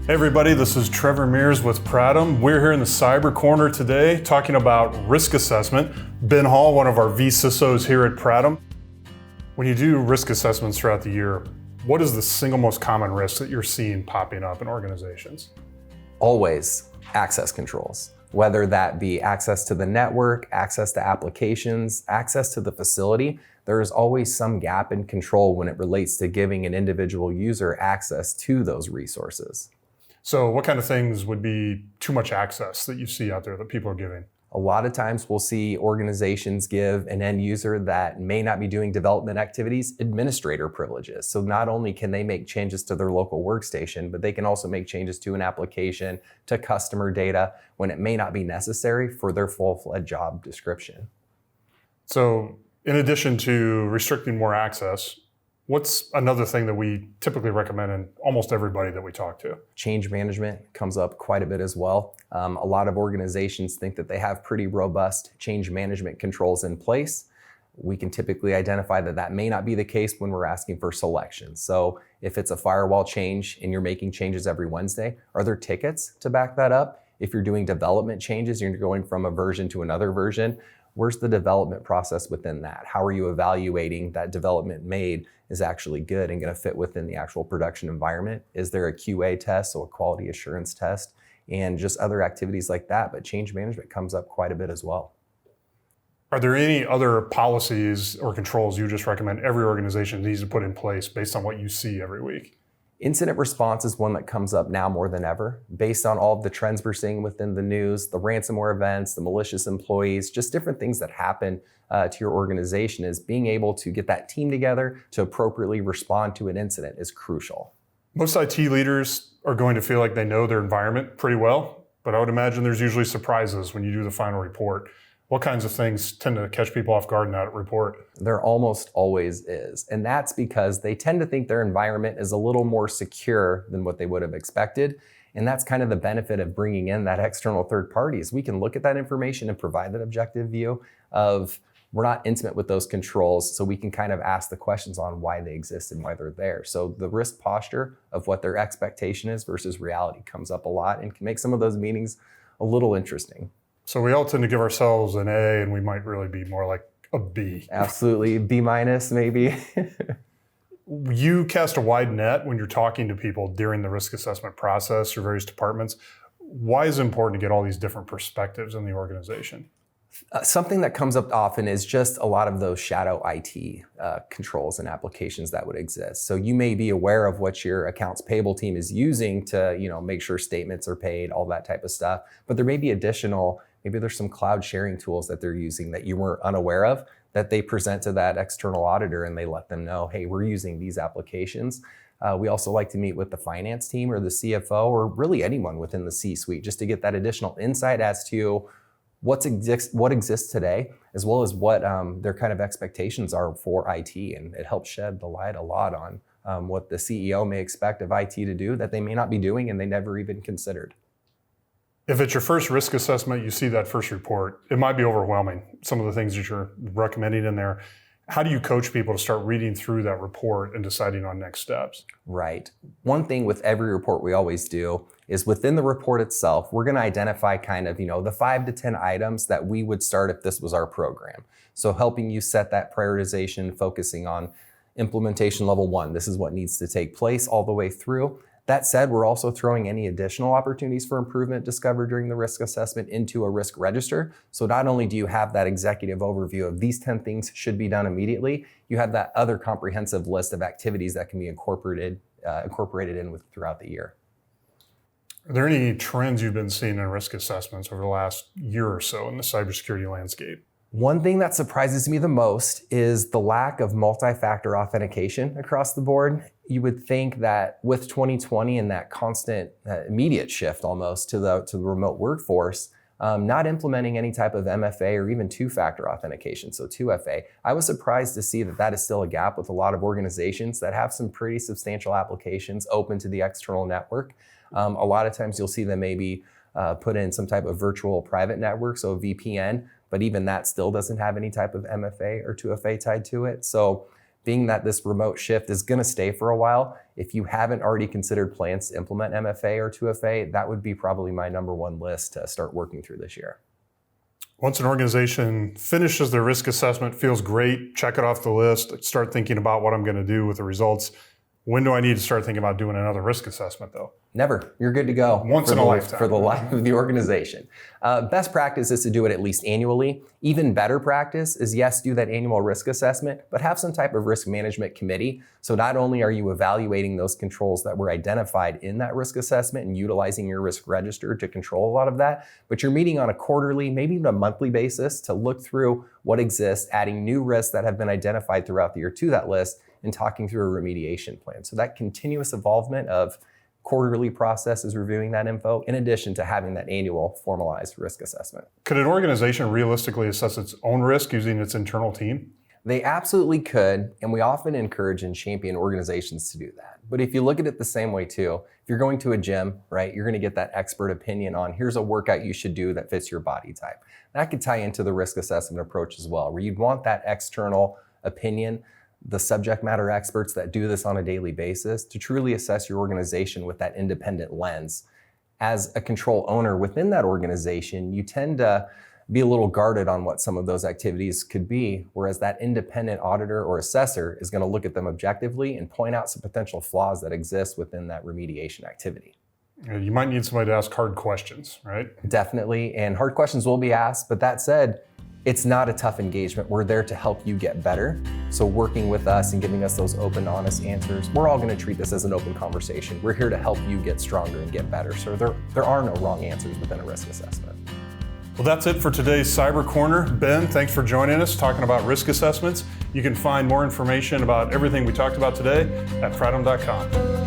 Hey everybody, this is Trevor Mears with Pratum. We're here in the Cyber Corner today talking about risk assessment. Ben Hall, one of our vCISOs here at Pratum. When you do risk assessments throughout the year, what is the single most common risk that you're seeing popping up in organizations? Always access controls, whether that be access to the network, access to applications, access to the facility. There is always some gap in control when it relates to giving an individual user access to those resources. So what kind of things would be too much access that you see out there that people are giving? A lot of times we'll see organizations give an end user that may not be doing development activities administrator privileges. So not only can they make changes to their local workstation, but they can also make changes to an application, to customer data, when it may not be necessary for their full-fledged job description. So in addition to restricting more access, what's another thing that we typically recommend in almost everybody that we talk to? Change management comes up quite a bit as well. A lot of organizations think that they have pretty robust change management controls in place. We can typically identify that that may not be the case when we're asking for selections. So if it's a firewall change and you're making changes every Wednesday, are there tickets to back that up? If you're doing development changes, you're going from a version to another version, where's the development process within that? How are you evaluating that development made is actually good and going to fit within the actual production environment? Is there a QA test, so a quality assurance test, and just other activities like that? But change management comes up quite a bit as well. Are there any other policies or controls you just recommend every organization needs to put in place based on what you see every week? Incident response is one that comes up now more than ever, based on all of the trends we're seeing within the news, the ransomware events, the malicious employees, just different things that happen to your organization. Is being able to get that team together to appropriately respond to an incident is crucial. Most IT leaders are going to feel like they know their environment pretty well, but I would imagine there's usually surprises when you do the final report. What kinds of things tend to catch people off guard in that report? There almost always is. And that's because they tend to think their environment is a little more secure than what they would have expected. And that's kind of the benefit of bringing in that external third parties. We can look at that information and provide that objective view of we're not intimate with those controls, so we can kind of ask the questions on why they exist and why they're there. So the risk posture of what their expectation is versus reality comes up a lot and can make some of those meetings a little interesting. So we all tend to give ourselves an A, and we might really be more like a B. Absolutely, B- maybe. You cast a wide net when you're talking to people during the risk assessment process or various departments. Why is it important to get all these different perspectives in the organization? Something that comes up often is just a lot of those shadow IT controls and applications that would exist. So you may be aware of what your accounts payable team is using to, make sure statements are paid, all that type of stuff. But there may be additional, maybe there's some cloud sharing tools that they're using that you were unaware of that they present to that external auditor and they let them know, hey, we're using these applications. We also like to meet with the finance team or the CFO or really anyone within the C-suite just to get that additional insight as to what exists today, as well as what their kind of expectations are for IT. And it helps shed the light a lot on what the CEO may expect of IT to do that they may not be doing and they never even considered. If it's your first risk assessment, you see that first report, it might be overwhelming, some of the things that you're recommending in there. How do you coach people to start reading through that report and deciding on next steps? Right. One thing with every report we always do is within the report itself, we're going to identify kind of, the 5 to 10 items that we would start if this was our program. So helping you set that prioritization, focusing on implementation level 1. This is what needs to take place all the way through. That said, we're also throwing any additional opportunities for improvement discovered during the risk assessment into a risk register. So not only do you have that executive overview of these 10 things should be done immediately, you have that other comprehensive list of activities that can be incorporated in throughout the year. Are there any trends you've been seeing in risk assessments over the last year or so in the cybersecurity landscape? One thing that surprises me the most is the lack of multi-factor authentication across the board. You would think that with 2020 and that constant immediate shift almost to the remote workforce, not implementing any type of MFA or even two-factor authentication, so 2FA. I was surprised to see that is still a gap with a lot of organizations that have some pretty substantial applications open to the external network. A lot of times you'll see them maybe put in some type of virtual private network, so VPN, but even that still doesn't have any type of MFA or 2FA tied to it. So being that this remote shift is going to stay for a while, if you haven't already considered plans to implement MFA or 2FA, that would be probably my number one list to start working through this year. Once an organization finishes their risk assessment, feels great, check it off the list, start thinking about what I'm going to do with the results. When do I need to start thinking about doing another risk assessment though? Never. You're good to go. Once in a lifetime. For the life of the organization. Best practice is to do it at least annually. Even better practice is, yes, do that annual risk assessment, but have some type of risk management committee. So not only are you evaluating those controls that were identified in that risk assessment and utilizing your risk register to control a lot of that, but you're meeting on a quarterly, maybe even a monthly basis to look through what exists, adding new risks that have been identified throughout the year to that list, and talking through a remediation plan. So that continuous involvement of quarterly process is reviewing that info, in addition to having that annual formalized risk assessment. Could an organization realistically assess its own risk using its internal team? They absolutely could, and we often encourage and champion organizations to do that. But if you look at it the same way too, if you're going to a gym, right, you're gonna get that expert opinion on here's a workout you should do that fits your body type. That could tie into the risk assessment approach as well, where you'd want that external opinion, the subject matter experts that do this on a daily basis, to truly assess your organization with that independent lens. As a control owner within that organization, you tend to be a little guarded on what some of those activities could be, whereas that independent auditor or assessor is going to look at them objectively and point out some potential flaws that exist within that remediation activity. You might need somebody to ask hard questions, right? Definitely, and hard questions will be asked, but that said, it's not a tough engagement. We're there to help you get better. So working with us and giving us those open, honest answers, we're all going to treat this as an open conversation. We're here to help you get stronger and get better. So there are no wrong answers within a risk assessment. Well, that's it for today's Cyber Corner. Ben, thanks for joining us, talking about risk assessments. You can find more information about everything we talked about today at pratum.com.